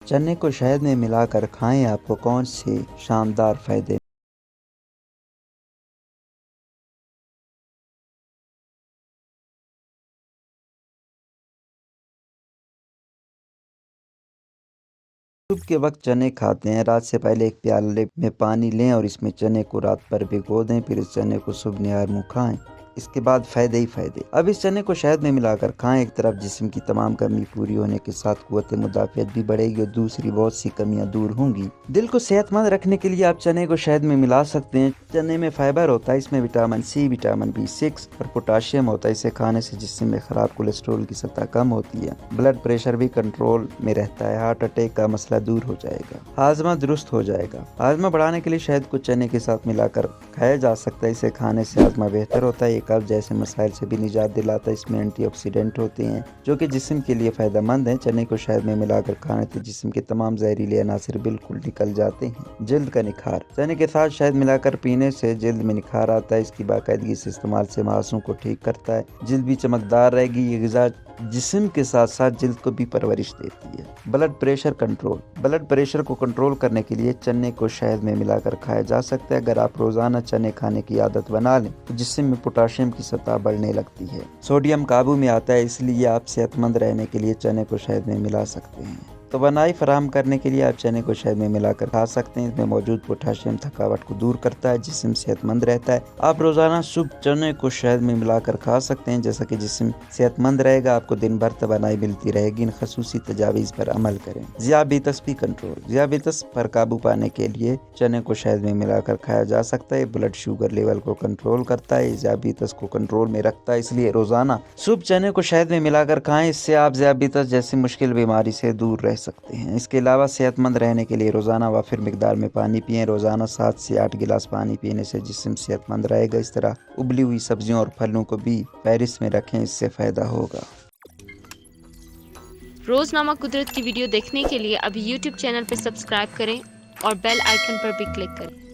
चने को शहद में मिलाकर खाएं, आपको कौन से शानदार फायदे। सुबह के वक्त चने खाते हैं, रात से पहले एक प्याले में पानी लें और इसमें चने को रात भर भिगो दें, फिर इस चने को सुबह निहार मुँह खाएं। इसके बाद फ़ायदे ही फ़ायदे। अब इस चने को शहद में मिलाकर खाएं, एक तरफ जिस्म की तमाम कमी पूरी होने के साथ क़ुव्वत मुदाफ़ियत भी बढ़ेगी और दूसरी बहुत सी कमियां दूर होंगी। दिल को सेहतमंद रखने के लिए आप चने को शहद में मिला सकते हैं। चने में फाइबर होता है, इसमें विटामिन सी, विटामिन B6 और पोटाशियम होता है। इसे खाने से जिस्म में ख़राब कोलेस्ट्रॉल की सतह कम होती है, ब्लड प्रेशर भी कंट्रोल में रहता है, हार्ट अटैक का मसला दूर हो जाएगा, हाजमा दुरुस्त हो जाएगा। हाजमा बढ़ाने के लिए शहद को चने के साथ मिलाकर खाया जा सकता है। इसे खाने से हाजमा बेहतर होता है, कब्ज जैसे मसाइल से भी निजात दिलाता है। इसमें एंटीऑक्सीडेंट होते हैं जो कि जिस्म के लिए फ़ायदेमंद हैं। चने को शहद में मिलाकर खाने से जिस्म के तमाम जहरीले अनासर बिल्कुल निकल जाते हैं। जल्द का निखार, चने के साथ शहद मिलाकर पीने से जल्द में निखार आता है। इसकी बाकायदगी से इस्तेमाल से मांसों को ठीक करता है, जल्द भी चमकदार रहेगी। ये ग़िज़ा जिस्म के साथ साथ जल्द को भी परवरिश देती है। Blood pressure control, blood pressure को कंट्रोल करने के लिए चने को शहद में मिलाकर खाया जा सकता है। अगर आप रोज़ाना चने खाने की आदत बना लें तो जिस्म में पोटाशियम की सतह बढ़ने लगती है, सोडियम काबू में आता है। इसलिए आप सेहतमंद रहने के लिए चने को शहद में मिला सकते हैं। तवानाई फराहम करने के लिए आप चने को शहद में मिलाकर खा सकते हैं। इसमें मौजूद पोटाशियम थकावट को दूर करता है, जिस्म सेहतमंद रहता है। आप रोज़ाना सुबह चने को शहद में मिलाकर खा सकते हैं, जैसा कि जिस्म सेहतमंद रहेगा, आपको दिन भर तवानाई मिलती रहेगी। इन खसूसी तजावीज़ पर अमल करें। ज़ियाबितस भी कंट्रोल, ज़ियाबितस पर काबू पाने के लिए चने को शहद में मिलाकर खाया जा सकता है। ब्लड शुगर लेवल को कंट्रोल करता है, ज़ियाबितस को कंट्रोल में रखता है। इसलिए रोज़ाना सुबह चने को शहद में मिलाकर खाएं, इससे आप ज़ियाबितस जैसी मुश्किल बीमारी से दूर रह सकते हैं। इसके अलावा सेहतमंद रहने के लिए रोज़ाना वाफिर मिकदार में पानी पिएं। रोज़ाना 7 से 8 गिलास पानी पीने से जिस्म सेहतमंद रहेगा। इस तरह उबली हुई सब्जियों और फलों को भी फहरिस्त में रखें, इससे फ़ायदा होगा। रोज़नामा कुदरत की वीडियो देखने के लिए अभी YouTube चैनल पर सब्सक्राइब करें और बेल आइकन पर भी क्लिक करें।